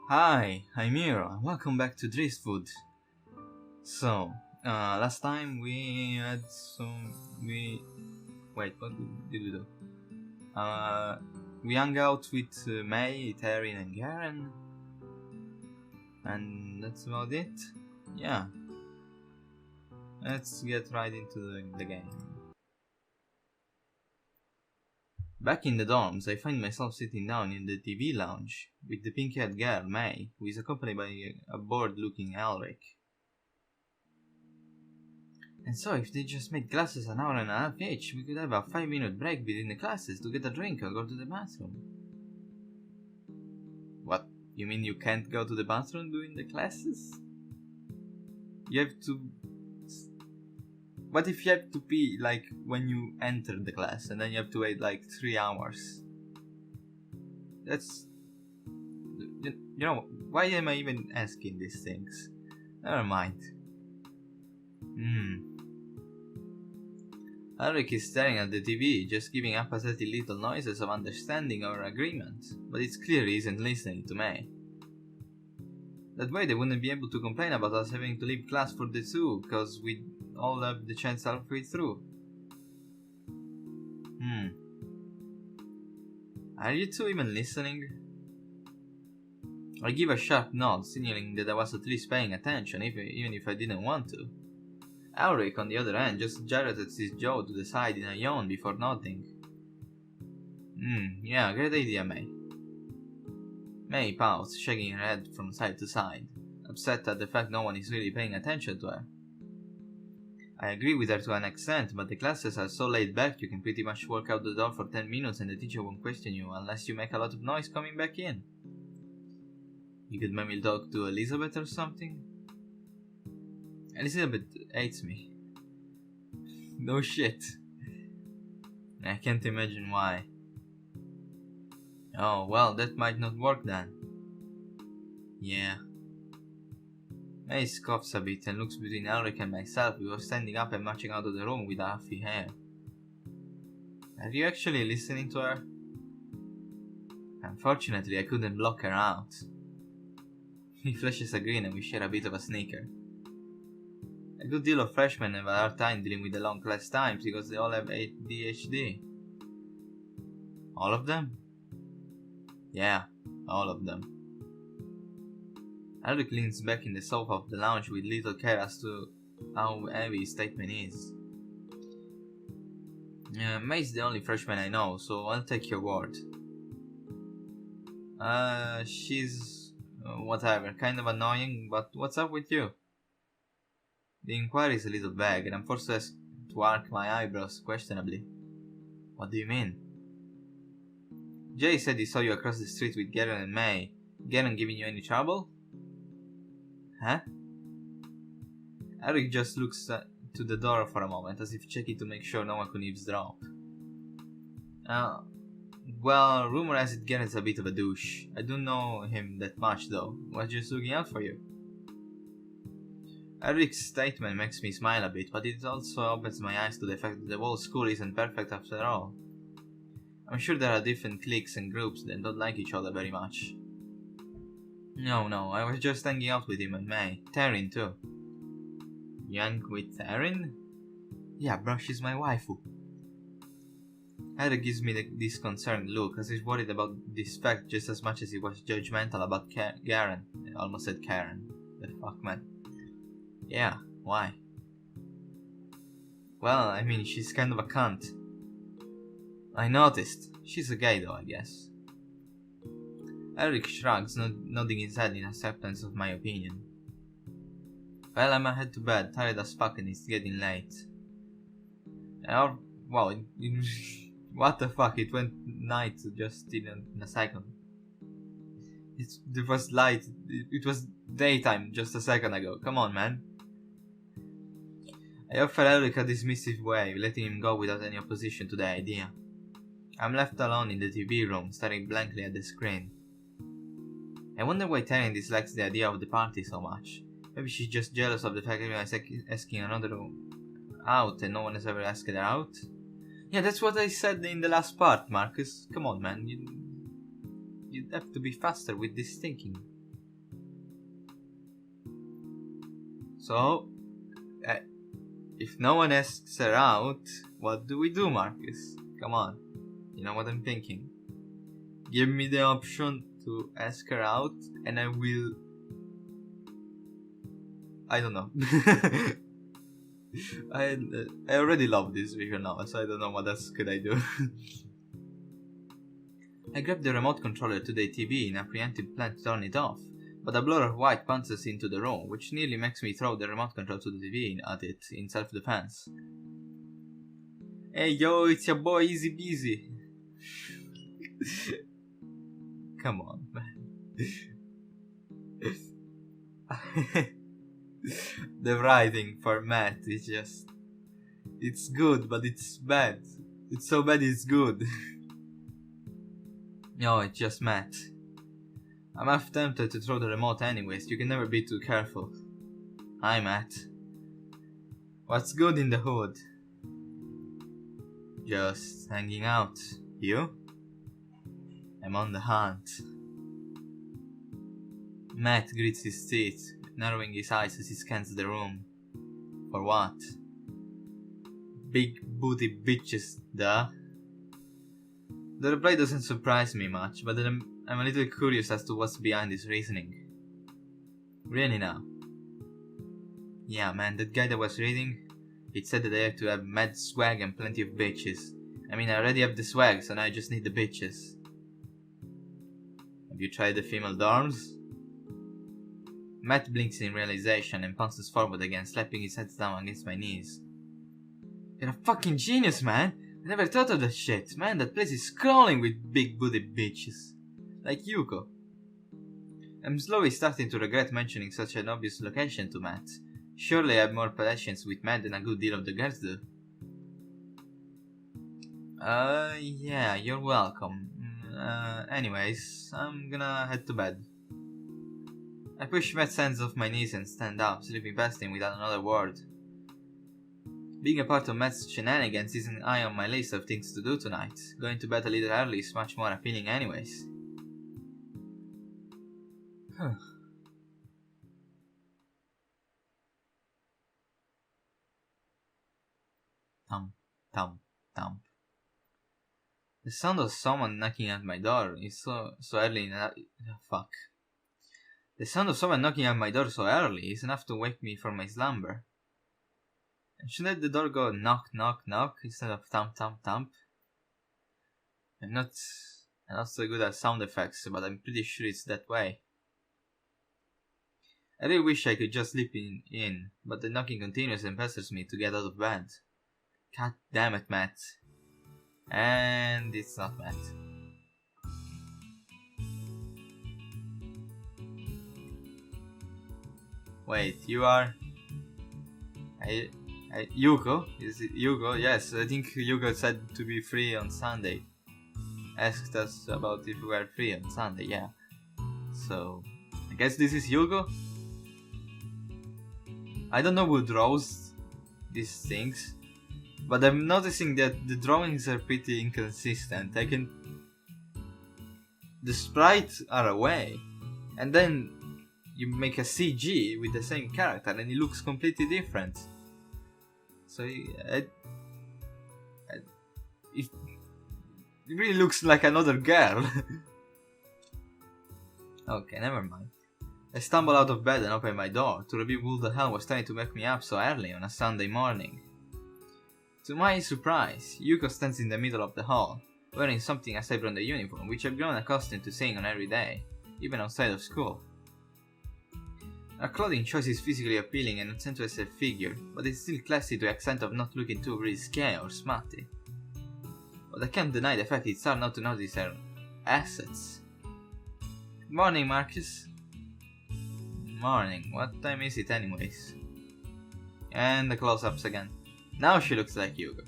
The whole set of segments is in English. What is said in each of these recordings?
Hi, I'm here, and welcome back to Driftwood. Last time we had some. We. Wait, what did we do? We hung out with May, Taryn, and Garen, and that's about it. Yeah, let's get right into the game. Back in the dorms, I find myself sitting down in the TV lounge with the pink-haired girl, May, who is accompanied by a bored-looking Elric. And so, if they just made classes an hour and a half each, we could have a 5-minute break between the classes to get a drink or go to the bathroom. What? You mean you can't go to the bathroom during the classes? You have to... What if you have to pee, like, when you enter the class, and then you have to wait, like, 3 hours? That's... You know, why am I even asking these things? Never mind. Ulrich is staring at the TV, just giving apathetic little noises of understanding or agreement, but it's clear he isn't listening to me. That way they wouldn't be able to complain about us having to leave class for the two, cause we'd all have the chance halfway through. Are you two even listening? I give a sharp nod, signaling that I was at least paying attention, even if I didn't want to. Ulrich, on the other hand, just gyrated his jaw to the side in a yawn before nodding. Yeah, great idea, May. May paused, shaking her head from side to side, upset at the fact no one is really paying attention to her. I agree with her to an extent, but the classes are so laid back you can pretty much walk out the door for 10 minutes and the teacher won't question you unless you make a lot of noise coming back in. You could maybe talk to Elizabeth or something? Elizabeth hates me. No shit. I can't imagine why. Oh, well, that might not work then. Yeah. May scoffs a bit and looks between Elric and myself before standing up and marching out of the room with a huffy hair. Are you actually listening to her? Unfortunately, I couldn't block her out. He flashes a grin and we share a bit of a snicker. A good deal of freshmen have a hard time dealing with the long class times because they all have ADHD. All of them? Yeah, all of them. Elric leans back in the sofa of the lounge with little care as to how heavy his statement is. May's the only freshman I know, so I'll take your word. She's... whatever, kind of annoying, but what's up with you? The inquiry is a little vague, and I'm forced to arc my eyebrows questionably. What do you mean? Jay said he saw you across the street with Garen and May. Garen giving you any trouble? Huh? Eric just looks to the door for a moment, as if checking to make sure no one could eavesdrop. Well, rumor has it Garen's a bit of a douche. I don't know him that much though. Was just looking out for you. Eric's statement makes me smile a bit, but it also opens my eyes to the fact that the whole school isn't perfect after all. I'm sure there are different cliques and groups that don't like each other very much. No, I was just hanging out with him and May. Taryn too. You hang with Taryn? Yeah, bro, she's my waifu. Eric gives me this concerned look, as he's worried about this fact just as much as he was judgmental about Garen. I almost said Karen. The fuck, man. Yeah, why? Well, I mean, she's kind of a cunt. I noticed. She's a gay though, I guess. Eric shrugs, nodding his head in acceptance of my opinion. Well, I'ma head to bed, tired as fuck and it's getting late. Or, wow, what the fuck, it went night just in a second. It was light, it was daytime just a second ago, come on man. I offer Eric a dismissive way, letting him go without any opposition to the idea. I'm left alone in the TV room, staring blankly at the screen. I wonder why Taryn dislikes the idea of the party so much. Maybe she's just jealous of the fact that everyone's asking another out and no one has ever asked her out? Yeah, that's what I said in the last part, Marcus. Come on, man. You'd have to be faster with this thinking. So, uh, if no one asks her out, what do we do, Marcus? Come on, you know what I'm thinking. Give me the option to ask her out, and I will... I don't know. I already love this vision now, so I don't know what else could I do. I grabbed the remote controller to the TV in a preemptive plan to turn it off, but a blur of white bounces into the room, which nearly makes me throw the remote control to the TV at it in self-defense. Hey yo, it's your boy Easy Beasy. Come on, man. The writing for Matt is just... It's good, but it's bad. It's so bad it's good. No, it's just Matt. I'm half tempted to throw the remote anyways, you can never be too careful. Hi Matt. What's good in the hood? Just hanging out. You? I'm on the hunt. Matt grits his teeth, narrowing his eyes as he scans the room. For what? Big booty bitches, duh. The reply doesn't surprise me much, but then I'm a little curious as to what's behind his reasoning. Really now? Yeah man, that guy that was reading, it said that I have to have mad swag and plenty of bitches. I mean, I already have the swag, so now I just need the bitches. Have you tried the female dorms? Matt blinks in realization and pounces forward again, slapping his head down against my knees. You're a fucking genius, man! I never thought of that shit. Man, that place is crawling with big booty bitches. Like Yuko. I'm slowly starting to regret mentioning such an obvious location to Matt. Surely I have more patience with Matt than a good deal of the girls do. Yeah, you're welcome. Anyways, I'm gonna head to bed. I push Matt's hands off my knees and stand up, slipping past him without another word. Being a part of Matt's shenanigans isn't high on my list of things to do tonight. Going to bed a little early is much more appealing anyways. Thump, thump, thump. The sound of someone knocking at my door is so early in the... Fuck. The sound of someone knocking at my door so early is enough to wake me from my slumber. And shouldn't the door go knock, knock, knock instead of thump, thump, thump? I'm not so good at sound effects, but I'm pretty sure it's that way. I really wish I could just sleep in, but the knocking continues and pesters me to get out of bed. God damn it, Matt. And it's not Matt. Wait, you are... Yuko? Is it Yuko? Yes, I think Yuko said to be free on Sunday. Asked us about if we were free on Sunday, yeah. So, I guess this is Yuko? I don't know who draws these things, but I'm noticing that the drawings are pretty inconsistent. The sprites are away, and then you make a CG with the same character and it looks completely different. So it really looks like another girl. Okay, never mind. I stumble out of bed and open my door to reveal who the hell was trying to wake me up so early on a Sunday morning. To my surprise, Yuko stands in the middle of the hall, wearing something aside from the uniform, which I've grown accustomed to seeing on every day, even outside of school. Her clothing choice is physically appealing and accentuates her figure, but it's still classy to the extent of not looking too risque or smutty. But I can't deny the fact it's hard not to notice her assets. Good morning, Marcus. Morning. What time is it anyways? And the close-ups again. Now she looks like Yuko.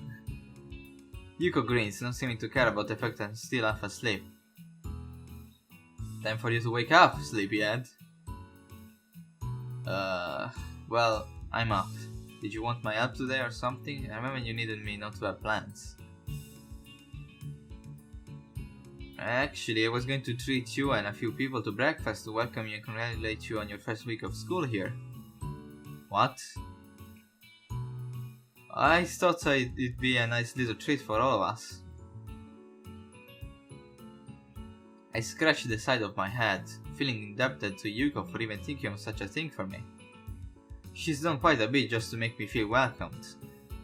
Yuko grins, not seeming to care about the fact I'm still half asleep. Time for you to wake up, sleepyhead. Well, I'm up. Did you want my help today or something? I remember you needed me not to have plans. Actually, I was going to treat you and a few people to breakfast to welcome you and congratulate you on your first week of school here. What? I thought it'd be a nice little treat for all of us. I scratched the side of my head, feeling indebted to Yuko for even thinking of such a thing for me. She's done quite a bit just to make me feel welcomed.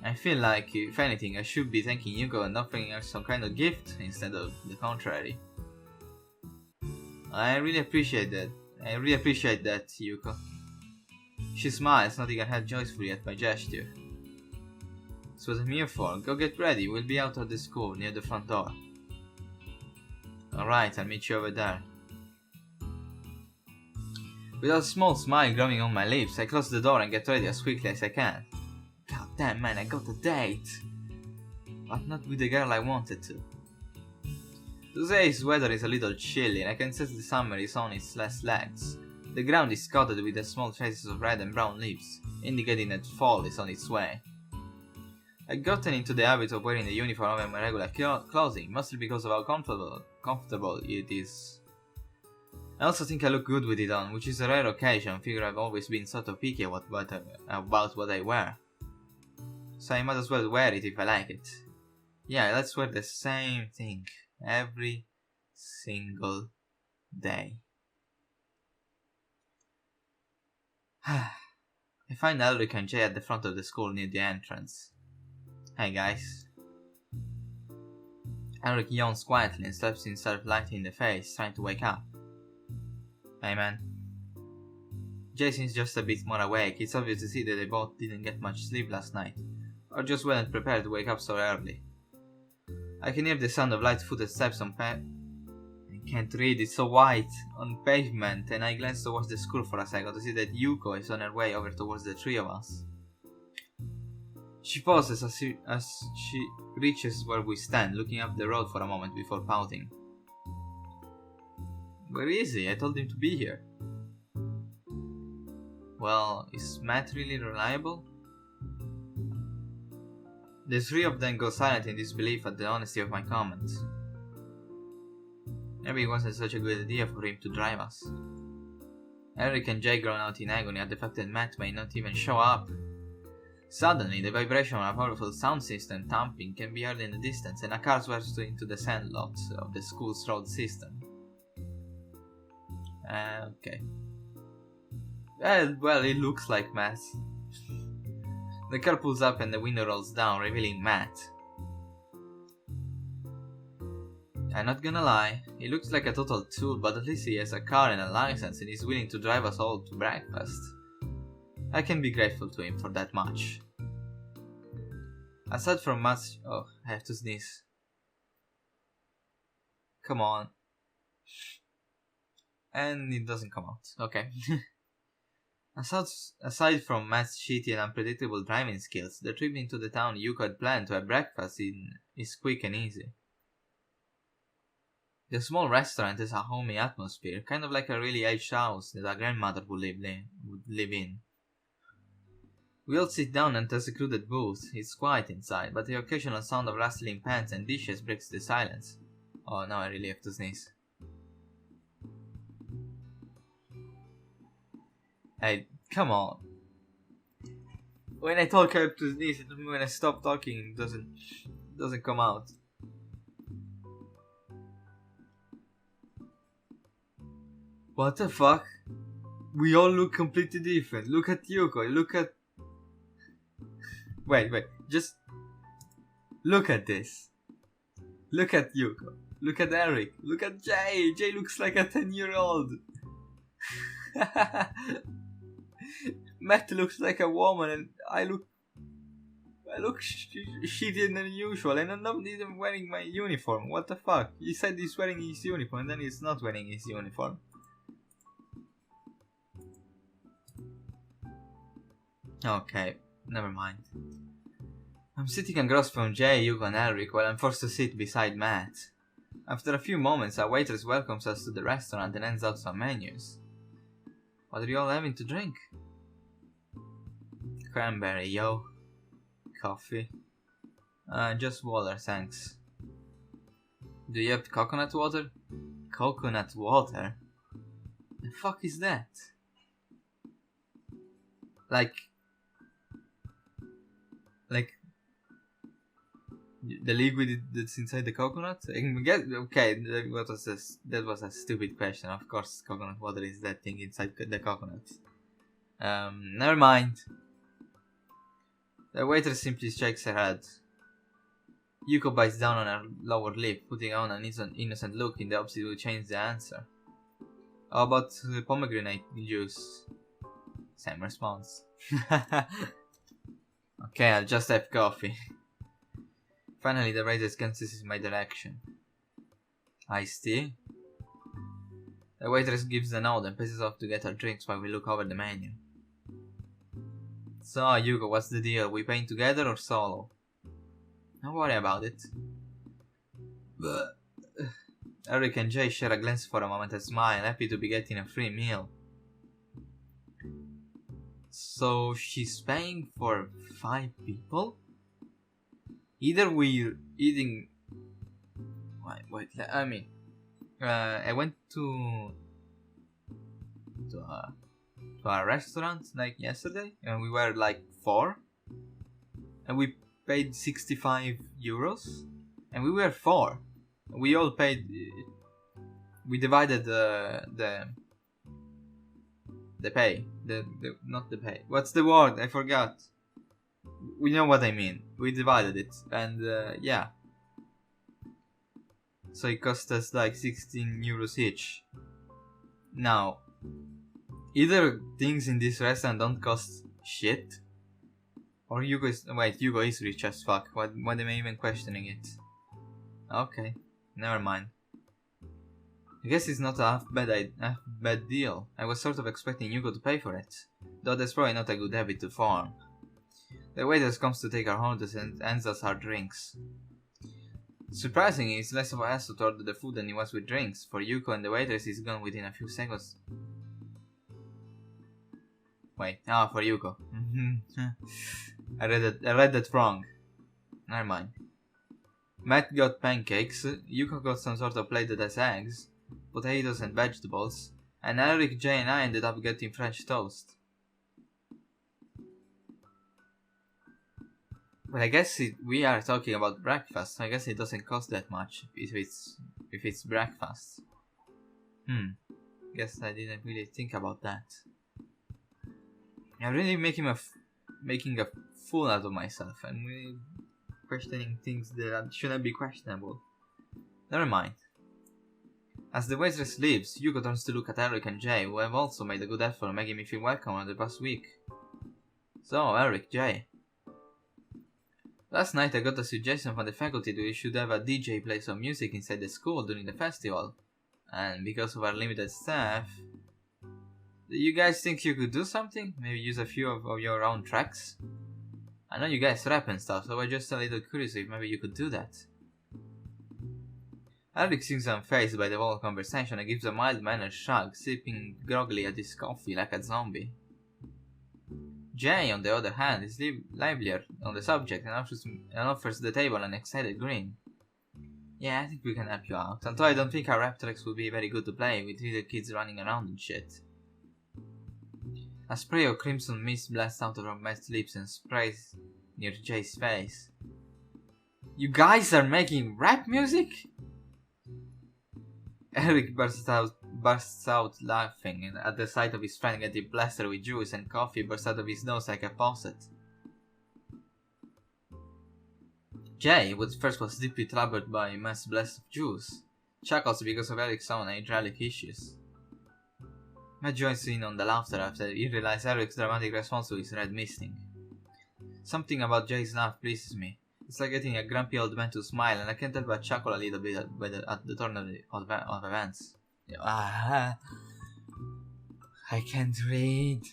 I feel like, if anything, I should be thanking Yuko and offering her some kind of gift instead of the contrary. I really appreciate that, Yuko. She smiles, nodding her head joyfully at my gesture. That's what I'm here for. Go get ready, we'll be out of the school, near the front door. Alright, I'll meet you over there. With a small smile growing on my lips, I close the door and get ready as quickly as I can. God damn man, I got a date! But not with the girl I wanted to. Today's weather is a little chilly and I can sense the summer is on its last legs. The ground is coated with the small traces of red and brown leaves, indicating that fall is on its way. I've gotten into the habit of wearing the uniform over my regular clothing, mostly because of how comfortable it is. I also think I look good with it on, which is a rare occasion, figure I've always been sort of picky about what I wear. So I might as well wear it if I like it. Yeah, let's wear the same thing every single day. I find Elric and Jay at the front of the school near the entrance. Hey guys. Elric yawns quietly and slaps himself lightly in the face, trying to wake up. Hey man. Jay seems just a bit more awake. It's obvious to see that they both didn't get much sleep last night, or just weren't prepared to wake up so early. I can hear the sound of light-footed steps on I can't read, it's so white, on pavement, and I glance towards the school for a second to see that Yuko is on her way over towards the three of us. She pauses as she reaches where we stand, looking up the road for a moment before pouting. Where is he? I told him to be here. Well, is Matt really reliable? The three of them go silent in disbelief at the honesty of my comments. Maybe it wasn't such a good idea for him to drive us. Eric and Jay groan out in agony at the fact that Matt may not even show up. Suddenly, the vibration of a powerful sound system thumping can be heard in the distance, and a car swerves into the sandlot of the school's road system. Okay. Well, it looks like Matt. The car pulls up and the window rolls down, revealing Matt. I'm not gonna lie, he looks like a total tool, but at least he has a car and a license and is willing to drive us all to breakfast. I can be grateful to him for that much. Aside from Matt's... Oh, I have to sneeze. Come on. And it doesn't come out. Okay. Aside from Matt's shitty and unpredictable driving skills, the trip into the town Yuko had planned to have breakfast in is quick and easy. The small restaurant has a homey atmosphere, kind of like a really aged house that a grandmother would live in. We all sit down at a secluded booth. It's quiet inside, but the occasional sound of rustling pans and dishes breaks the silence. Oh, now I really have to sneeze. Hey, come on. When I talk I have to sneeze, and when I stop talking it doesn't come out. What the fuck? We all look completely different. Look at Yuko, look at... Wait, just... Look at this. Look at Yuko. Look at Eric. Look at Jay. Jay looks like a 10-year-old. Matt looks like a woman and I look shittier than usual and I'm not even wearing my uniform. What the fuck? He said he's wearing his uniform and then he's not wearing his uniform. Okay, never mind. I'm sitting across from Jay, Yuko and Eric while I'm forced to sit beside Matt. After a few moments, a waitress welcomes us to the restaurant and hands out some menus. What are you all having to drink? Cranberry, yo. Coffee. Just water, thanks. Do you have coconut water? Coconut water? The fuck is that? Like Like the liquid that's inside the coconut? Okay, that was a stupid question. Of course, coconut water is that thing inside the coconut. Never mind. The waiter simply shakes her head. Yuko bites down on her lower lip, putting on an innocent look in the hopes it will change the answer. How about pomegranate juice? Same response. Okay, I'll just have coffee. Finally, the waiter glances in my direction. Iced tea? The waitress gives a nod and passes off to get her drinks while we look over the menu. So, Yuko, what's the deal? We paying together or solo? Don't worry about it. Eric and Jay share a glance for a moment and smile, happy to be getting a free meal. So, she's paying for 5 people? Either we're eating... Wait, I mean... I went to a restaurant like yesterday and we were like 4 and we paid 65 euros and we were 4. We all paid... We divided the pay. Not the pay. What's the word? I forgot. We know what I mean. We divided it and yeah. So it cost us like 16 euros each. Now, either things in this restaurant don't cost shit, or Yugo is rich as fuck. What am I even questioning it? Okay, never mind. I guess it's not a half bad deal. I was sort of expecting Yugo to pay for it, though that's probably not a good habit to form. The waiter comes to take our orders and hands us our drinks. Surprisingly, it's less of a hassle to order the food than it was with drinks, for Yuko and the waitress is gone within a few seconds. Wait, for Yuko. I read that wrong. Never mind. Matt got pancakes, Yuko got some sort of plate that has eggs, potatoes and vegetables, and Eric, Jay and I ended up getting French toast. But I guess we are talking about breakfast, so I guess it doesn't cost that much if it's breakfast. Guess I didn't really think about that. I'm really making a fool out of myself and really questioning things that shouldn't be questionable. Never mind. As the waitress leaves, Yuko turns to look at Eric and Jay, who have also made a good effort making me feel welcome over the past week. So, Eric, Jay. Last night I got a suggestion from the faculty that we should have a DJ play some music inside the school during the festival. And because of our limited staff... Do you guys think you could do something? Maybe use a few of your own tracks? I know you guys rap and stuff, so I was just a little curious if maybe you could do that. Eric seems unfazed by the whole conversation and gives a mild-mannered shrug, sipping groggily at his coffee like a zombie. Jay, on the other hand, is livelier on the subject and offers the table an excited grin. Yeah, I think we can help you out, although I don't think our rap tracks would be very good to play with little kids running around and shit. A spray of crimson mist blasts out of Matt's lips and sprays near Jay's face. You guys are making rap music? Eric bursts out laughing at the sight of his friend getting plastered with juice, and coffee bursts out of his nose like a faucet. Jay, who at first was deeply troubled by Matt's blast of juice, chuckles because of Eric's own hydraulic issues. Matt joins in on the laughter after he realizes Eric's dramatic response to his red misting. Something about Jay's laugh pleases me. It's like getting a grumpy old man to smile, and I can't help but chuckle a little bit at the turn of events. I can't read.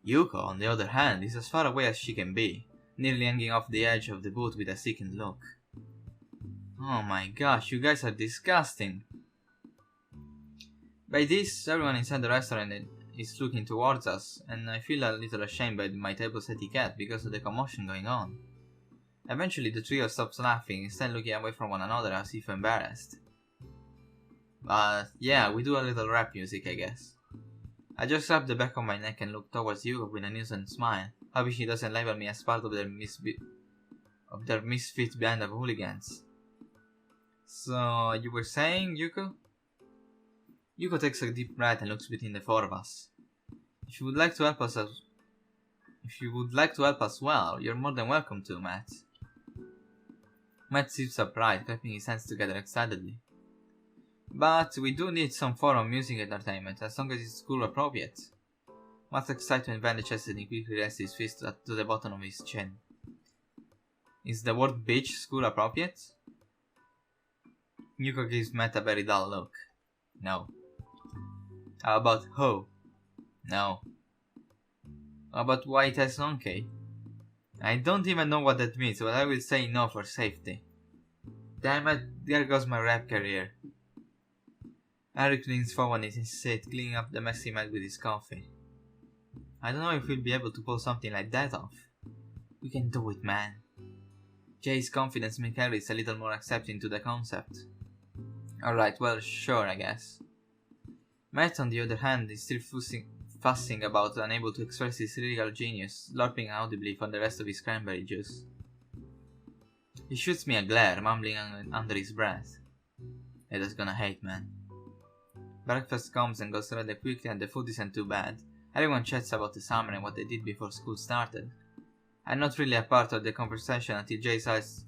Yuko, on the other hand, is as far away as she can be, nearly hanging off the edge of the booth with a sickened look. Oh my gosh, you guys are disgusting. By this, everyone inside the restaurant is looking towards us, and I feel a little ashamed by my table's etiquette because of the commotion going on. Eventually, the trio stops laughing, instead looking away from one another as if embarrassed. But yeah, we do a little rap music, I guess. I just wrap the back of my neck and look towards you with an innocent smile. Hoping he doesn't label me as part of their misfit band of hooligans. So, you were saying, Yuko? Yuko takes a deep breath and looks between the four of us. If you would like to help us well, you're more than welcome to, Matt. Matt seems surprised, clapping his hands together excitedly. But we do need some form of music entertainment, as long as it's school appropriate. Matt's excitement vanishes and he quickly rests his fist to the bottom of his chin. Is the word bitch school appropriate? Yuko gives Matt a very dull look. No. How about ho? No. How about white as donkey? I don't even know what that means, but I will say no for safety. Damn it, there goes my rap career. Eric leans forward in his seat, cleaning up the mess he made with his coffee. I don't know if we'll be able to pull something like that off. We can do it, man. Jay's confidence may carry a little more accepting to the concept. Alright, well, sure, I guess. Matt, on the other hand, is still fussing about unable to express his lyrical genius, slurping audibly for the rest of his cranberry juice. He shoots me a glare, mumbling under his breath. Ada's gonna hate, man. Breakfast comes and goes rather quickly and the food isn't too bad. Everyone chats about the summer and what they did before school started. I'm not really a part of the conversation until Jay's eyes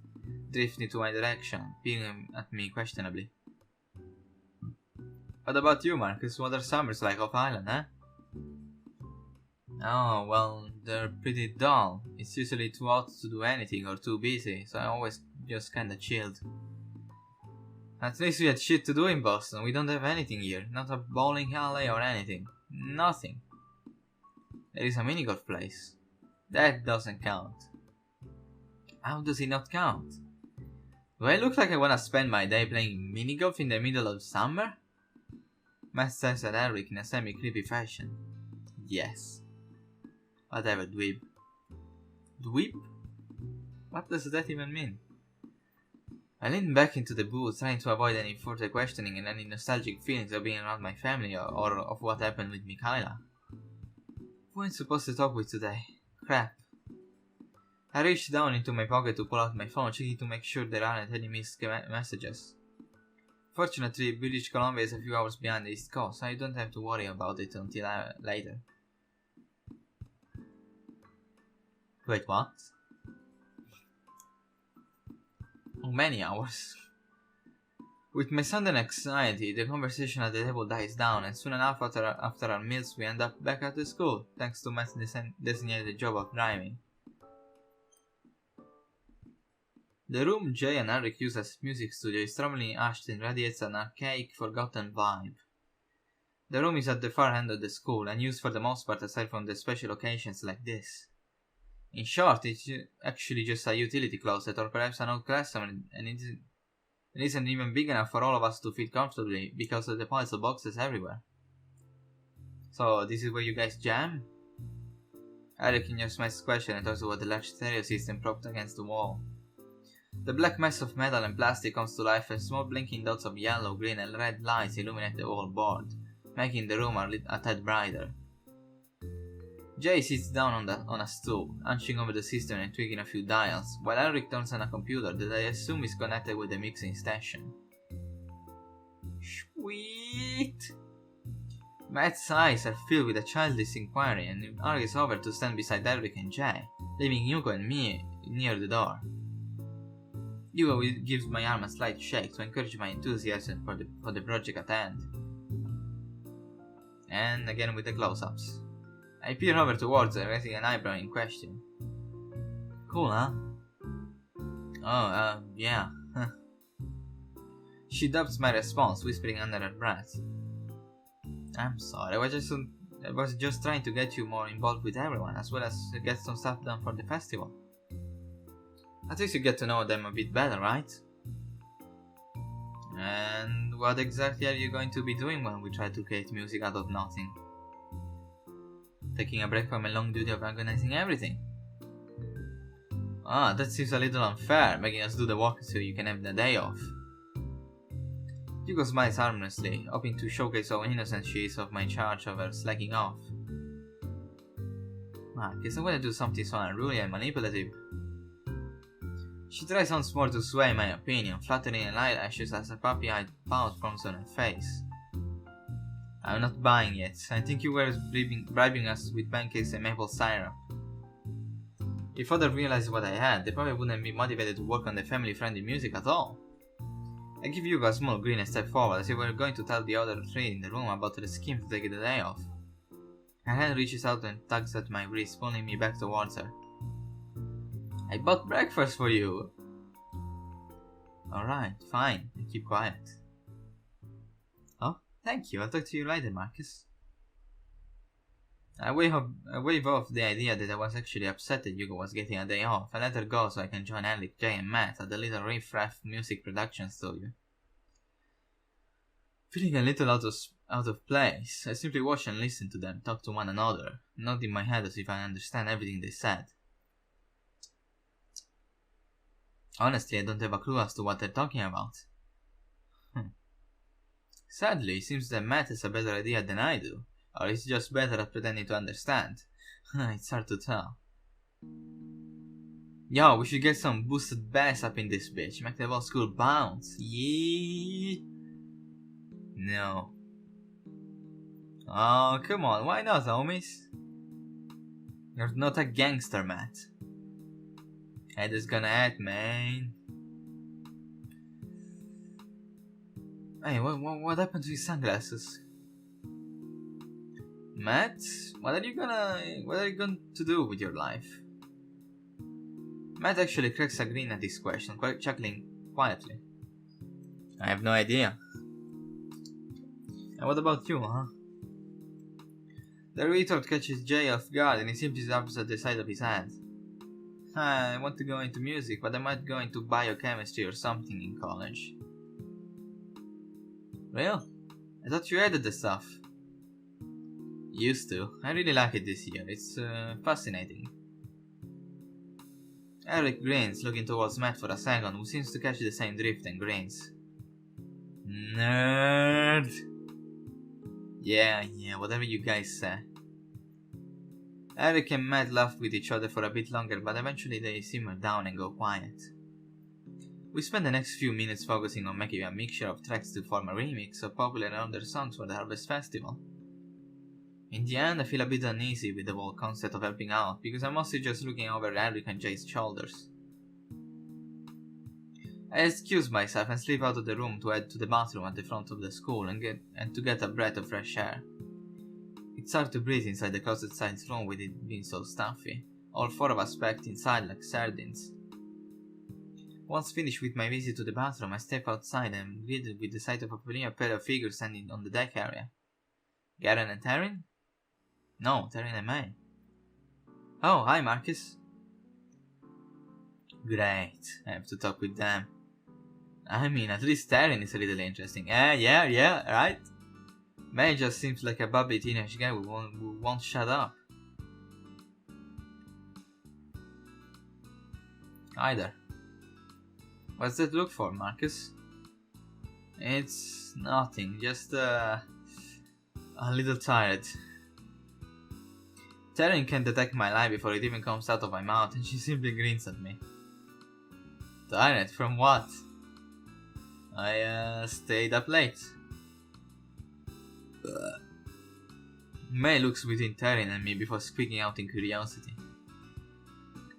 drift into my direction, peering at me questionably. What about you, Marcus? What are summers like off island, eh? Oh, well, they're pretty dull. It's usually too hot to do anything or too busy, so I always just kinda chilled. At least we had shit to do in Boston. We don't have anything here. Not a bowling alley or anything. Nothing. There is a minigolf place. That doesn't count. How does it not count? Do I look like I wanna spend my day playing minigolf in the middle of summer? Matt stares at Eric in a semi-creepy fashion. Yes. Whatever, dweeb. Dweeb? What does that even mean? I lean back into the booth, trying to avoid any further questioning and any nostalgic feelings of being around my family or of what happened with Mikaela. Who am I supposed to talk with today? Crap. I reach down into my pocket to pull out my phone, checking to make sure there aren't any missed messages. Fortunately, British Columbia is a few hours behind the East Coast, so I don't have to worry about it until later. Wait, what? Oh, many hours. With my sudden anxiety, the conversation at the table dies down, and soon enough after our meals we end up back at the school, thanks to Matt's designated job of driving. The room Jay and Eric use as music studio is strongly ashed and radiates an archaic, forgotten vibe. The room is at the far end of the school, and used for the most part aside from the special occasions like this. In short, it's actually just a utility closet or perhaps an old classroom, and it isn't even big enough for all of us to fit comfortably because of the piles of boxes everywhere. So, this is where you guys jam? Eric ignores my question and talks about the large stereo system propped against the wall. The black mess of metal and plastic comes to life as small blinking dots of yellow, green and red lights illuminate the whole board, making the room a tad brighter. Jay sits down on a stool, hunching over the system and tweaking a few dials, while Eric turns on a computer that I assume is connected with the mixing station. Sweet! Matt's eyes are filled with a childish inquiry and he hurries over to stand beside Eric and Jay, leaving Yuko and me near the door. Yuko gives my arm a slight shake to encourage my enthusiasm for the project at hand. And again with the close-ups. I peer over towards her, raising an eyebrow in question. Cool, huh? Oh, yeah. She dubs my response, whispering under her breath. I'm sorry, I was just trying to get you more involved with everyone, as well as get some stuff done for the festival. At least you get to know them a bit better, right? And what exactly are you going to be doing when we try to create music out of nothing? Taking a break from a long duty of organizing everything. Ah, that seems a little unfair, making us do the work so you can have the day off. Yuko smiles harmlessly, hoping to showcase how innocent she is of my charge of her slacking off. Marcus, I'm gonna do something so unruly and manipulative. She tries once more to sway my opinion, fluttering her eyelashes as a puppy-eyed pout forms on her face. I'm not buying it. I think you were bribing us with pancakes and maple syrup. If father realized what I had, they probably wouldn't be motivated to work on the family-friendly music at all. I give you a small grin and step forward as if we were going to tell the other three in the room about the scheme to take the day off. Her hand reaches out and tugs at my wrist, pulling me back towards her. I bought breakfast for you! Alright, fine. I keep quiet. Oh, thank you. I'll talk to you later, Marcus. I wave off the idea that I was actually upset that Hugo was getting a day off. I let her go so I can join Alec, Jay and Matt at the little riff-raff music production studio. Feeling a little out of place, I simply watch and listen to them talk to one another, nodding my head as if I understand everything they said. Honestly, I don't have a clue as to what they're talking about. Sadly, it seems that Matt has a better idea than I do, or he's just better at pretending to understand. It's hard to tell. Yo, we should get some boosted bass up in this bitch, make the whole school bounce. Yeah. No. Oh, come on, why not, homies? You're not a gangster, Matt. Head is gonna act, man. Hey, what happened to his sunglasses? Matt, what are you going to do with your life? Matt actually cracks a grin at this question, chuckling quietly. I have no idea. And what about you, huh? The retort catches Jay off guard and he simply rubs at the side of his hand. I want to go into music, but I might go into biochemistry or something in college. Real? I thought you hated the stuff. Used to. I really like it this year. It's fascinating. Eric grins, looking towards Matt for a second, who seems to catch the same drift and grins. Nerd! Yeah, whatever you guys say. Eric and Matt laugh with each other for a bit longer, but eventually they simmer down and go quiet. We spend the next few minutes focusing on making a mixture of tracks to form a remix of popular and older songs for the Harvest Festival. In the end, I feel a bit uneasy with the whole concept of helping out, because I'm mostly just looking over Eric and Jay's shoulders. I excuse myself and slip out of the room to head to the bathroom at the front of the school and to get a breath of fresh air. It's hard to breathe inside the closet science room with it being so stuffy, all four of us packed inside like sardines. Once finished with my visit to the bathroom, I step outside and am greeted with the sight of a familiar pair of figures standing on the deck area. Garen and Taryn? No, Taryn and May. Oh, hi Marcus. Great, I have to talk with them. I mean, at least Taryn is a little interesting. Yeah, right? May just seems like a bubbly teenage guy who won't shut up. Either. What's that look for, Marcus? It's nothing, just a little tired. Taryn can detect my lie before it even comes out of my mouth and she simply grins at me. Tired from what? I stayed up late. May looks between Taryn and me before squeaking out in curiosity.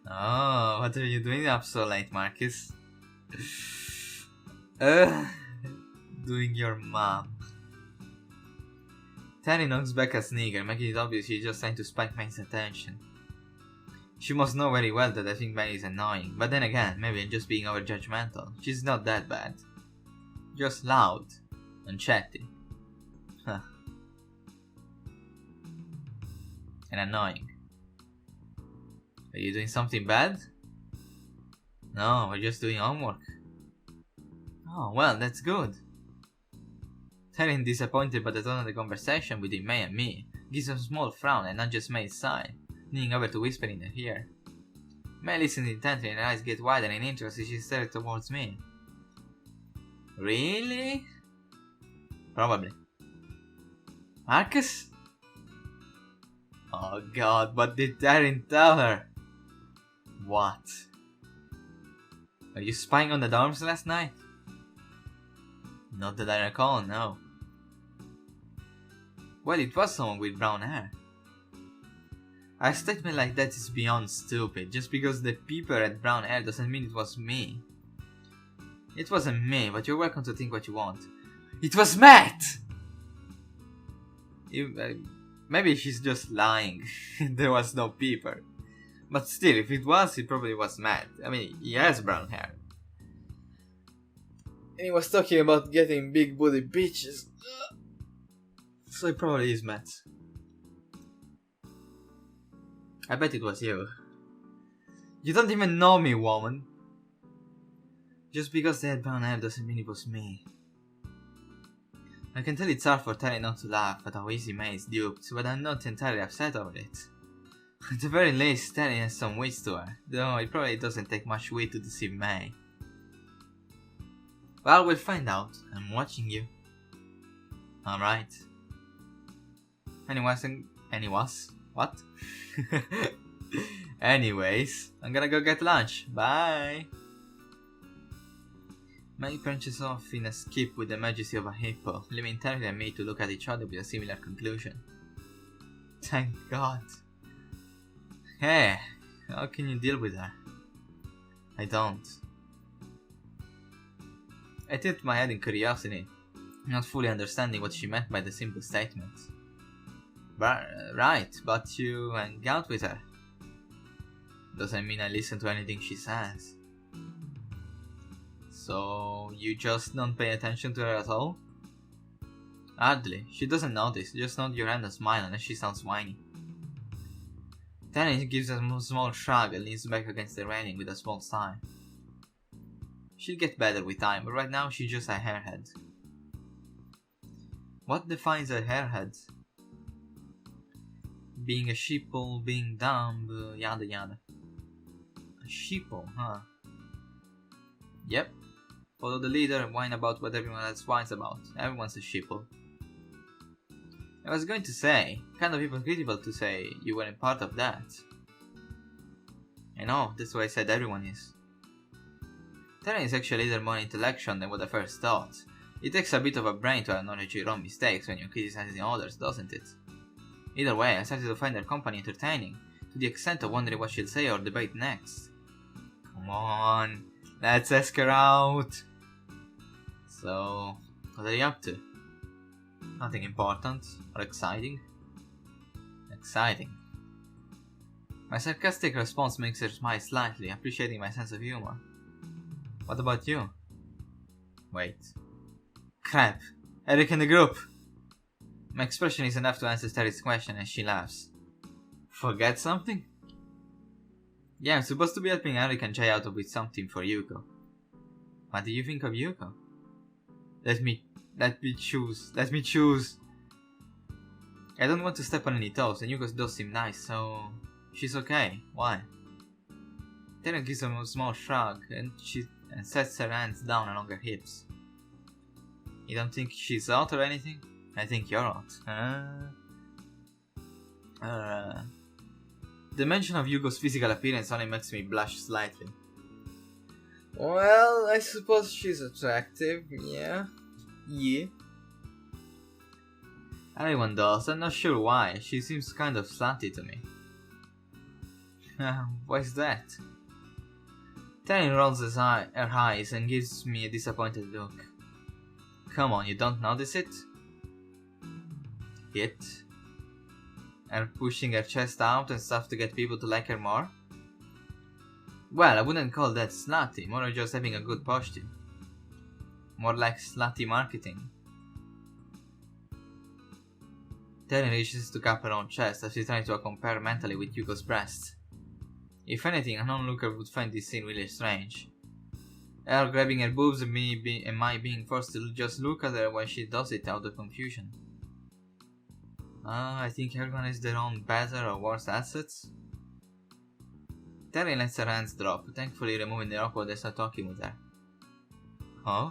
Oh, what are you doing up so late, Marcus? Doing your mom. Taryn knocks back a sneaker, making it obvious she's just trying to spike May's attention. She must know very well that I think May is annoying, but then again, maybe I'm just being over-judgmental. She's not that bad. Just loud and chatty. Huh. And annoying. Are you doing something bad? No, we're just doing homework. Oh, well, that's good. Taryn, disappointed by the tone of the conversation between May and me, gives a small frown and nudges May's side, leaning over to whisper in her ear. May listens intently and her eyes get wider in interest as she stares towards me. Really? Probably. Marcus? Oh god, but did Darren tell her? What? Are you spying on the dorms last night? Not that I recall, no. Well, it was someone with brown hair. A statement like that is beyond stupid. Just because the people had brown hair doesn't mean it was me. It wasn't me, but you're welcome to think what you want. It was Matt! Maybe she's just lying. There was no peeper. But still, if it was, it probably was Matt. I mean, he has brown hair. And he was talking about getting big booty bitches. So it probably is Matt. I bet it was you. You don't even know me, woman. Just because they had brown hair doesn't mean it was me. I can tell it's hard for Terry not to laugh at how easy May is duped, but I'm not entirely upset over it. At the very least, Terry has some wits to her, though it probably doesn't take much wit to deceive May. Well, we'll find out. I'm watching you. Alright. What? Anyways, I'm gonna go get lunch. Bye! May branches off in a skip with the majesty of a hippo, leaving Terry and me to look at each other with a similar conclusion. Thank God. Hey, how can you deal with her? I don't. I tipped my head in curiosity, not fully understanding what she meant by the simple statement. Right, but you hang out with her. Doesn't mean I listen to anything she says. So, you just don't pay attention to her at all? Hardly. She doesn't notice. Just nod your head and smile unless she sounds whiny. Then he gives a small shrug and leans back against the railing with a small sigh. She'll get better with time, but right now she's just a hairhead. What defines a hairhead? Being a sheeple, being dumb, yada yada. A sheeple, huh? Yep. Follow the leader and whine about what everyone else whines about. Everyone's a sheeple. I was going to say, kind of hypocritical to say you weren't part of that. I know, that's why I said everyone is. Terran is actually either more intellectual than what I first thought. It takes a bit of a brain to acknowledge your own mistakes when you're criticizing others, doesn't it? Either way, I started to find her company entertaining, to the extent of wondering what she'll say or debate next. Come on, let's ask her out! So, what are you up to? Nothing important or exciting? Exciting. My sarcastic response makes her smile slightly, appreciating my sense of humor. What about you? Wait. Crap! Eric in the group! My expression is enough to answer Terry's question and she laughs. Forget something? Yeah, I'm supposed to be helping Eric and Jay out with something for Yuko. What do you think of Yuko? Let me choose. I don't want to step on any toes, and Yuko does seem nice, so she's okay. Why? Terry gives a small shrug and sets her hands down along her hips. You don't think she's hot or anything? I think you're hot. The mention of Yugo's physical appearance only makes me blush slightly. Well, I suppose she's attractive, yeah. Everyone does, I'm not sure why. She seems kind of slutty to me. Why's that? Terry rolls her eyes and gives me a disappointed look. Come on, you don't notice it? It? Her pushing her chest out and stuff to get people to like her more? Well, I wouldn't call that slutty, more like just having a good posture. More like slutty marketing. Terry reaches to cup her own chest as she tries to compare mentally with Yuko's breasts. If anything, a non-looker would find this scene really strange. Her grabbing her boobs and my being forced to just look at her while she does it out of confusion. I think everyone has their own better or worse assets. Terry lets her hands drop, thankfully removing the awkwardness of talking with her. Huh?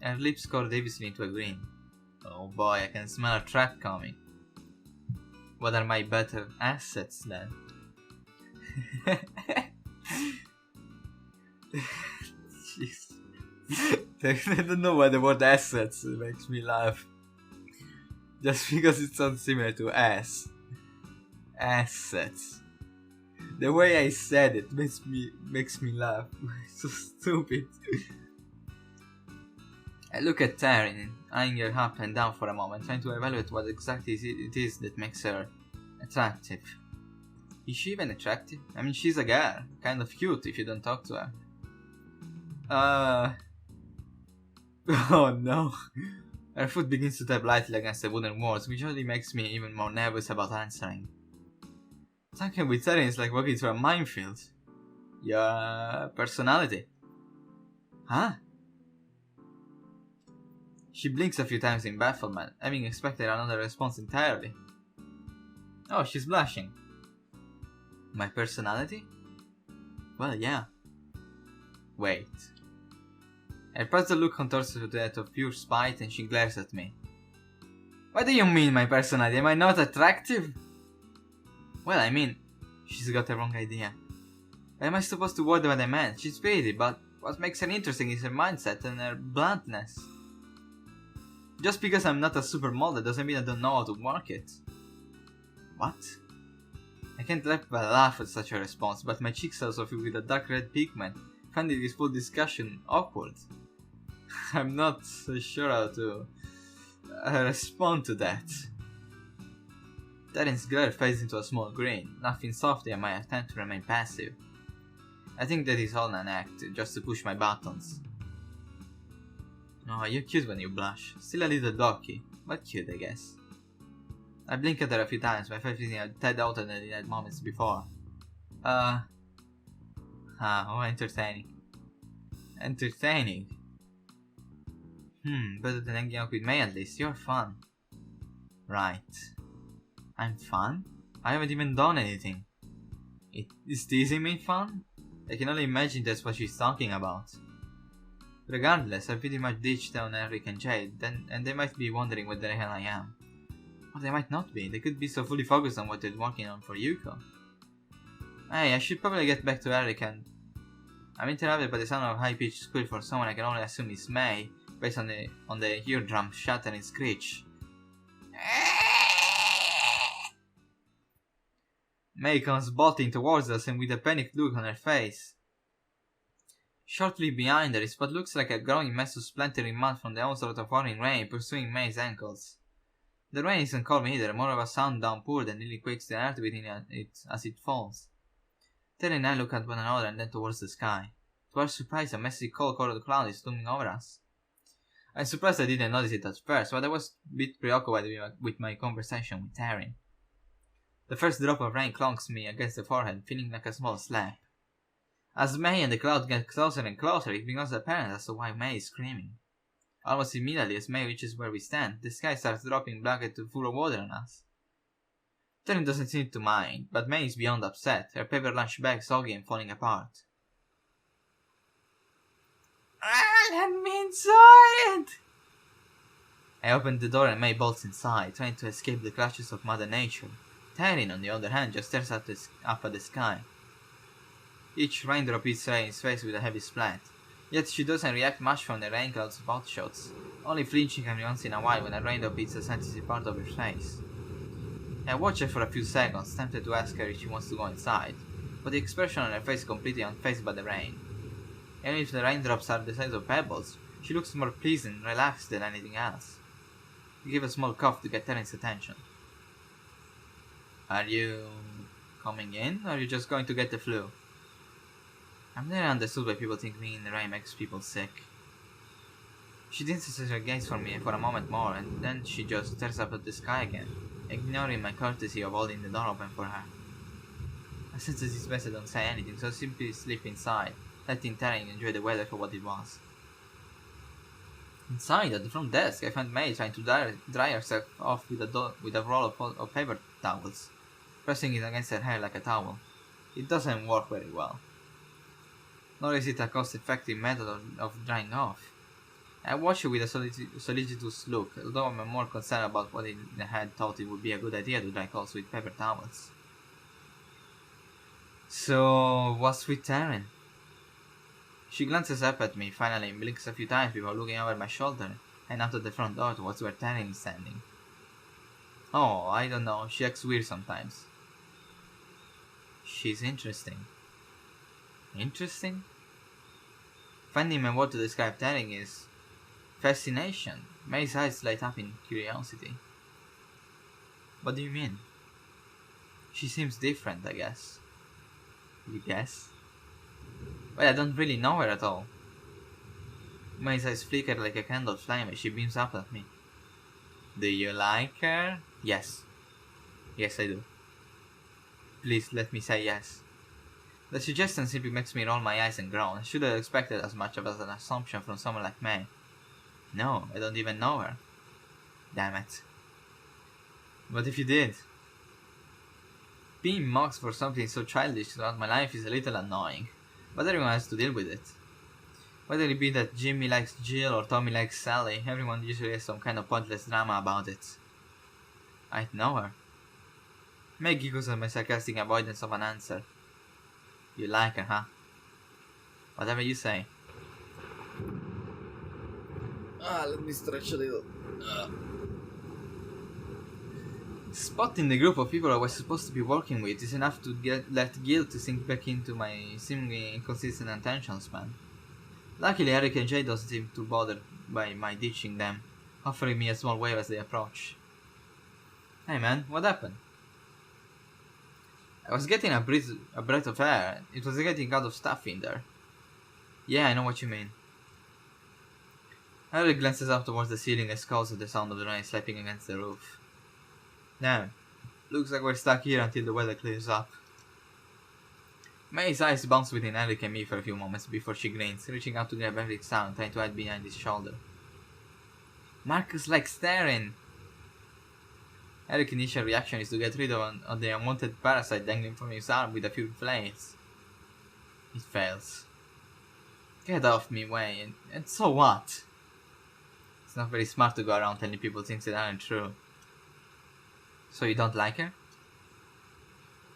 Her lips curl deviously into a grin. Oh boy, I can smell a trap coming. What are my better assets then? Jeez. I don't know why the word assets makes me laugh. Just because it sounds similar to ass. Assets. The way I said it makes me laugh. It's so stupid. I look at Taryn, eyeing her up and down for a moment, trying to evaluate what exactly it is that makes her attractive. Is she even attractive? I mean, she's a girl, kind of cute if you don't talk to her. Oh no. Her foot begins to tap lightly against the wooden walls, which only makes me even more nervous about answering. Talking with Taryn is like walking through a minefield. Your personality. Huh? She blinks a few times in bafflement, having expected another response entirely. Oh, she's blushing. My personality? Well, yeah. Wait. Her puzzled look contours to that of pure spite and she glares at me. What do you mean, my personality? Am I not attractive? Well, I mean, she's got the wrong idea. Why am I supposed to word what I meant? She's pretty, but what makes her interesting is her mindset and her bluntness. Just because I'm not a supermodel doesn't mean I don't know how to work it. What? I can't help but laugh at such a response, but my cheeks also fill with a dark red pigment, finding this full discussion awkward. I'm not so sure how to respond to that. Darren's glare fades into a small grin, laughing softly at my attempt to remain passive. I think that is all an act, just to push my buttons. Oh, you're cute when you blush. Still a little dorky, but cute, I guess. I blink at her a few times, my face feeling a tad outer than it had moments before. Oh, entertaining. Entertaining? Better than hanging out with me at least. You're fun. Right. I'm fun? I haven't even done anything. Is teasing me fun? I can only imagine that's what she's talking about. Regardless, I pretty much ditched down Eric and Jade, and they might be wondering what the hell I am. Or they might not be, they could be so fully focused on what they're working on for Yuko. Hey, I should probably get back to Eric and... I'm interrupted by the sound of a high-pitched squeal for someone I can only assume is May, based on the eardrum shattering screech. May comes bolting towards us and with a panicked look on her face. Shortly behind her is what looks like a growing mess of splintering mud from the onslaught of pouring rain pursuing May's ankles. The rain isn't calm either, more of a sound downpour that nearly quakes the earth within it as it falls. Terry and I look at one another and then towards the sky. To our surprise, a messy cold-colored cloud is looming over us. I'm surprised I didn't notice it at first, but I was a bit preoccupied with my conversation with Taryn. The first drop of rain clunks me against the forehead, feeling like a small slap. As May and the cloud get closer and closer, it becomes apparent as to why May is screaming. Almost immediately as May reaches where we stand, the sky starts dropping blankets full of water on us. Taryn doesn't seem to mind, but May is beyond upset, her paper lunch bag soggy and falling apart. Let me inside! I open the door and May bolts inside, trying to escape the clutches of Mother Nature. Taryn, on the other hand, just stares up at the sky. Each raindrop hits her in his face with a heavy splat, yet she doesn't react much from the rain cloud's potshots, only flinching every once in a while when a raindrop hits a sensitive part of her face. I watch her for a few seconds, tempted to ask her if she wants to go inside, but the expression on her face is completely unfazed by the rain. Even if the raindrops are the size of pebbles, she looks more pleased and relaxed than anything else. I give a small cough to get Terrence's attention. Are you coming in, or are you just going to get the flu? I've never understood why people think being in the rain makes people sick. She distances her gaze from me for a moment more, and then she just stares up at the sky again, ignoring my courtesy of holding the door open for her. I sense that it's best I don't say anything, so I simply slip inside, letting Taryn enjoy the weather for what it was. Inside, at the front desk, I find May trying to dry herself off with a roll of paper towels, pressing it against her hair like a towel. It doesn't work very well. Nor is it a cost-effective method of drying off. I watched it with a solicitous look, although I'm more concerned about what in the head thought it would be a good idea to dry clothes with paper towels. So, what's with Taryn? She glances up at me, finally, blinks a few times before looking over my shoulder, and out of the front door towards where Taryn is standing. Oh, I don't know, she acts weird sometimes. She's interesting. Interesting? Finding my word to describe Taryn is fascination. May's eyes light up in curiosity. What do you mean? She seems different, I guess. You guess? Well, I don't really know her at all. May's eyes flicker like a candle flame as she beams up at me. Do you like her? Yes. Yes, I do. Please, let me say yes. The suggestion simply makes me roll my eyes and groan. I should have expected as much of as an assumption from someone like May. No, I don't even know her. Damn it. What if you did? Being mocked for something so childish throughout my life is a little annoying, but everyone has to deal with it. Whether it be that Jimmy likes Jill or Tommy likes Sally, everyone usually has some kind of pointless drama about it. I'd know her. May giggles at my sarcastic avoidance of an answer. You like her, huh? Whatever you say. Let me stretch a little. Spotting the group of people I was supposed to be working with is enough to let guilt sink back into my seemingly inconsistent attention span. Luckily, Eric and Jay doesn't seem too bothered by my ditching them, offering me a small wave as they approach. Hey man, what happened? I was getting a breath of air. It was getting out of stuff in there. Yeah, I know what you mean. Eric glances up towards the ceiling and scolds at the sound of the rain slapping against the roof. Damn, looks like we're stuck here until the weather clears up. May's eyes bounce between Eric and me for a few moments before she grins, reaching out to grab Eric's arm, trying to hide behind his shoulder. Marcus likes staring! Eric's initial reaction is to get rid of the unwanted parasite dangling from his arm with a few blades. It fails. Get off me, Wayne, and so what? It's not very smart to go around telling people things that aren't true. So you don't like her?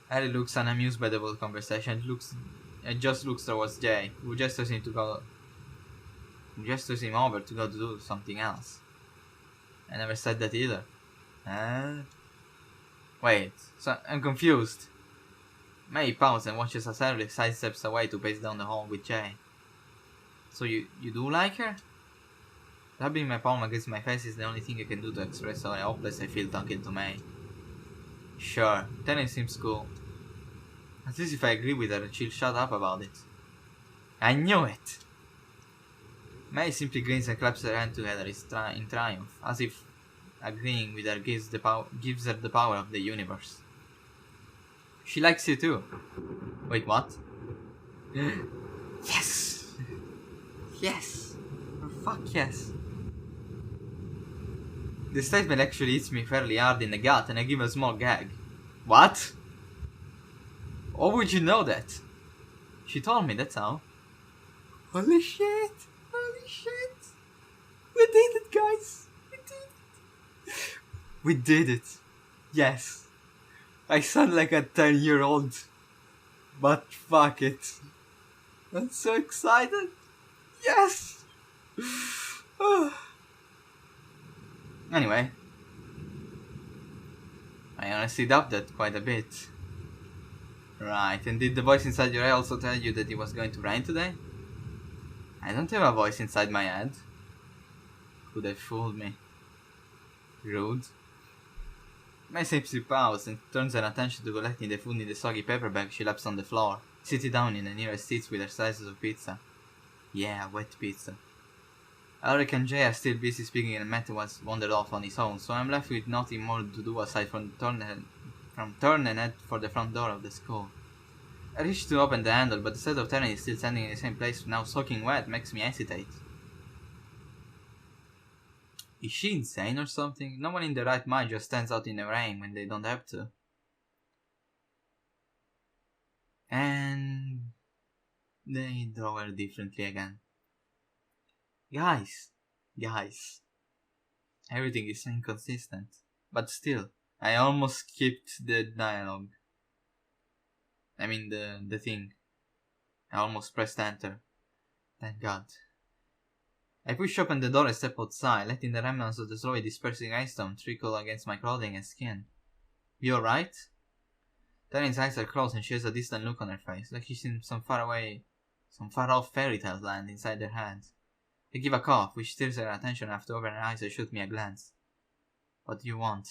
Harry looks unamused by the whole conversation and just looks towards Jay, who gestures him over to go to do something else. I never said that either. Wait, so I'm confused. May pouts and watches as Harry sidesteps away to pace down the hall with Jay. So you do like her? Rubbing my palm against my face is the only thing I can do to express how hopeless I feel talking to May. Sure, Tennis seems cool. At least if I agree with her, she'll shut up about it. I knew it! May simply grins and claps her hands together in triumph, as if agreeing with her gives her the power of the universe. She likes you too. Wait, what? Yes! Yes! Oh, fuck yes! The statement actually hits me fairly hard in the gut and I give a small gag. What? How would you know that? She told me, that's how. Holy shit! Holy shit! We did it, guys! We did it! We did it! Yes! I sound like a 10-year-old. But fuck it. I'm so excited! Yes! Anyway, I honestly doubt that quite a bit. Right, and did the voice inside your head also tell you that it was going to rain today? I don't have a voice inside my head. Could have fooled me. Rude. May simply pauses and turns her attention to collecting the food in the soggy paper bag she laps on the floor, sitting down in the nearest seats with her slices of pizza. Yeah, wet pizza. Alric and Jay are still busy speaking and Matt was wandered off on his own, so I'm left with nothing more to do aside from turn and head for the front door of the school. I reach to open the handle, but the set of Terran is still standing in the same place, now soaking wet, makes me hesitate. Is she insane or something? No one in their right mind just stands out in the rain when they don't have to. And they draw her differently again. Guys, Guys, everything is so inconsistent. But still, I almost skipped the dialogue. I mean the thing. I almost pressed enter. Thank God. I push open the door and step outside, letting the remnants of the slowly dispersing ice storm trickle against my clothing and skin. You alright? Taryn's eyes are closed and she has a distant look on her face, like she's in some far off fairy tale land inside her head. I give a cough, which steers her attention enough to open her eyes and shoot me a glance. What do you want?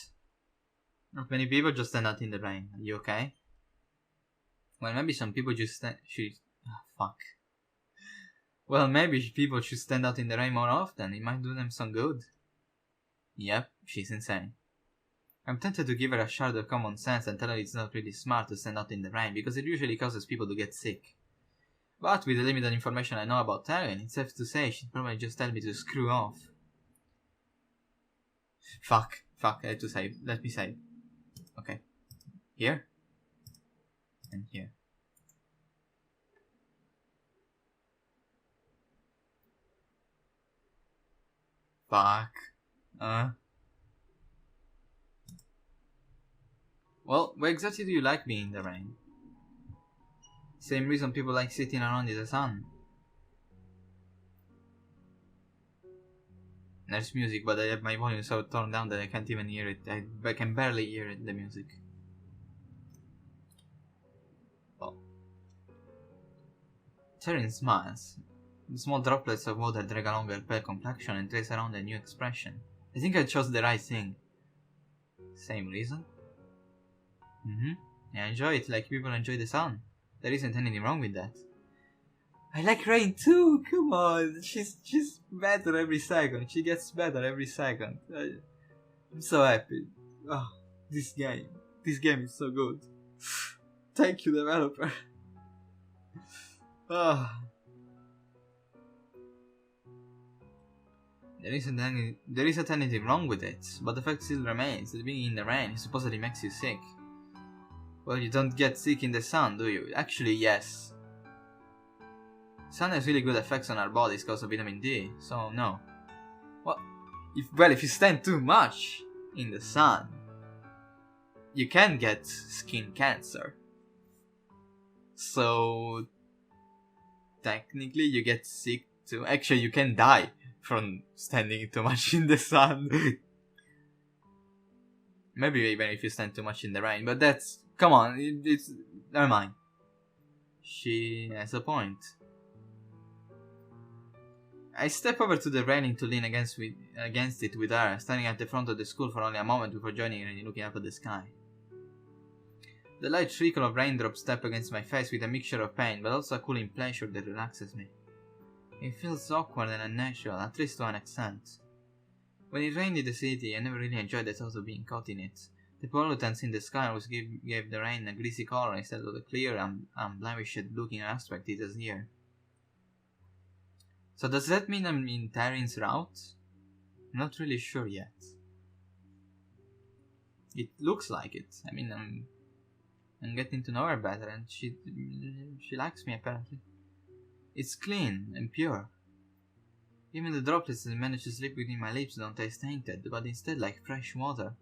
Not many people just stand out in the rain. Are you okay? Well, maybe some people just fuck. Well, maybe people should stand out in the rain more often. It might do them some good. Yep, she's insane. I'm tempted to give her a shard of common sense and tell her it's not really smart to stand out in the rain because it usually causes people to get sick. But with the limited information I know about Taryn, it's safe to say she'd probably just tell me to screw off. Fuck, I had to save. Let me save. Okay. Here. And here. Fuck. Well, why exactly do you like being in the rain? Same reason people like sitting around in the sun. There's music, but I have my volume so turned down that I can't even hear it. I can barely hear it, the music. Well. Taryn smiles. The small droplets of water drag along her pale complexion and trace around a new expression. I think I chose the right thing. Same reason? I enjoy it like people enjoy the sun. There isn't anything wrong with that. I like rain too, come on. She's better every second. She gets better every second. I'm so happy. Oh, this game is so good. Thank you, developer. Oh. There isn't anything wrong with it, but the fact still remains that being in the rain supposedly makes you sick. Well, you don't get sick in the sun, do you? Actually, yes. Sun has really good effects on our bodies because of vitamin D, so no. Well, if you stand too much in the sun, you can get skin cancer. So, technically you get sick too. Actually, you can die from standing too much in the sun. Maybe even if you stand too much in the rain, but that's... Come on, it's... Never mind. She has a point. I step over to the railing to lean against it with her, standing at the front of the school for only a moment before joining her and looking up at the sky. The light trickle of raindrops tap against my face with a mixture of pain, but also a cooling pleasure that relaxes me. It feels awkward and unnatural, at least to an extent. When it rained in the city, I never really enjoyed the thought of being caught in it. The pollutants in the sky always gave the rain a greasy color instead of the clear and unblemished-looking aspect it has here. So does that mean I'm in Taryn's route? I'm not really sure yet. It looks like it. I mean, I'm getting to know her better, and she likes me apparently. It's clean and pure. Even the droplets that manage to slip between my lips don't taste tainted, but instead like fresh water.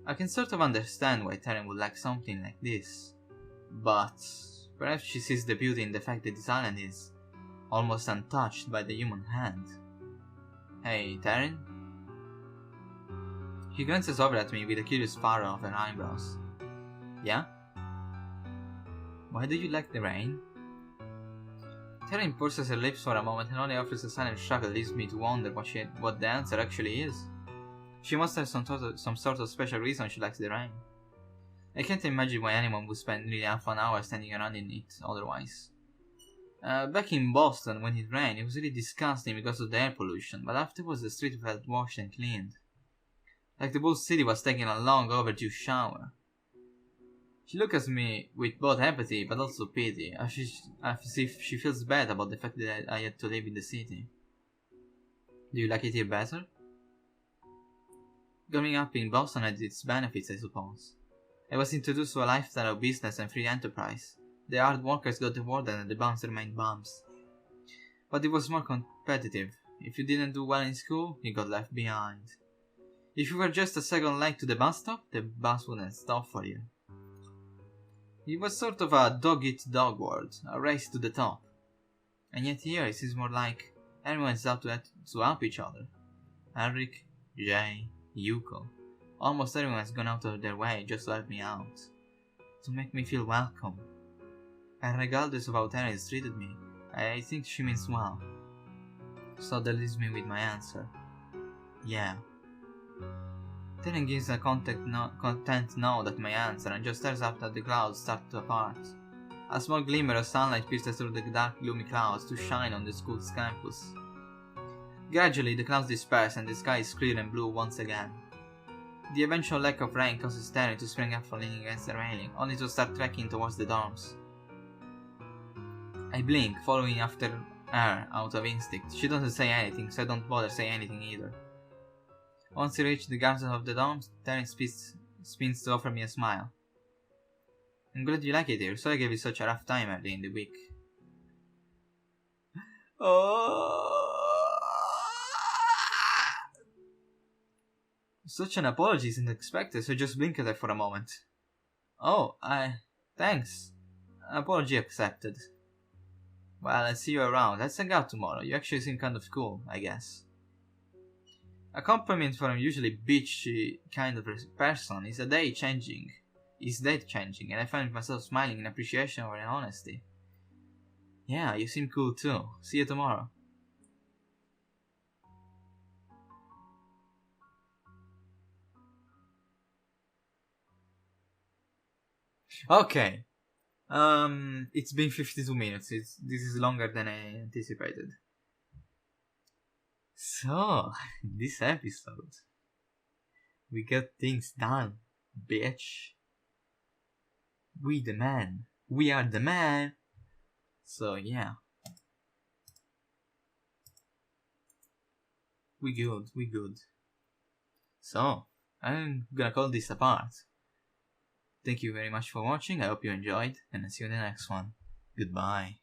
I can sort of understand why Taryn would like something like this, but perhaps she sees the beauty in the fact that this island is almost untouched by the human hand. Hey, Taryn? She glances over at me with a curious furrow of her eyebrows. Yeah? Why do you like the rain? Taryn purses her lips for a moment and only offers a silent shrug that leaves me to wonder what the answer actually is. She must have some sort of special reason she likes the rain. I can't imagine why anyone would spend nearly half an hour standing around in it otherwise. Back in Boston, when it rained, it was really disgusting because of the air pollution, but afterwards the street felt washed and cleaned. Like the whole city was taking a long overdue shower. She looks at me with both empathy but also pity, as if she feels bad about the fact that I had to live in the city. Do you like it here better? Growing up in Boston had its benefits, I suppose. I was introduced to a lifestyle of business and free enterprise. The hard workers got the word and the bums remained bums. But it was more competitive. If you didn't do well in school, you got left behind. If you were just a second late to the bus stop, the bus wouldn't stop for you. It was sort of a dog-eat-dog world, a race to the top. And yet here it seems more like everyone's out to help each other. Eric, Jay, Yuko. Almost everyone's gone out of their way just to help me out. To make me feel welcome. And regardless of how Terence treated me, I think she means well. So that leaves me with my answer. Yeah. Terence gives a content no at my answer and just stares up at the clouds start to apart. A small glimmer of sunlight pierces through the dark gloomy clouds to shine on the school's campus. Gradually the clouds disperse and the sky is clear and blue once again. The eventual lack of rain causes Terry to spring up from leaning against the railing, only to start trekking towards the dorms. I blink, following after her out of instinct. She doesn't say anything, so I don't bother saying anything either. Once we reach the gardens of the dorms, Terry spins to offer me a smile. I'm glad you like it here, so I gave you such a rough time early in the week. Such an apology isn't expected, so just blink at her for a moment. Thanks. Apology accepted. Well, I'll see you around. Let's hang out tomorrow. You actually seem kind of cool, I guess. A compliment for a usually bitchy kind of person is date changing, and I find myself smiling in appreciation of her honesty. Yeah, you seem cool too. See you tomorrow. Okay. It's been 52 minutes. This is longer than I anticipated. So, this episode, we got things done, bitch. We the man. We are the man. So, yeah. We good. So, I'm gonna call this a part. Thank you very much for watching, I hope you enjoyed, and I'll see you in the next one. Goodbye.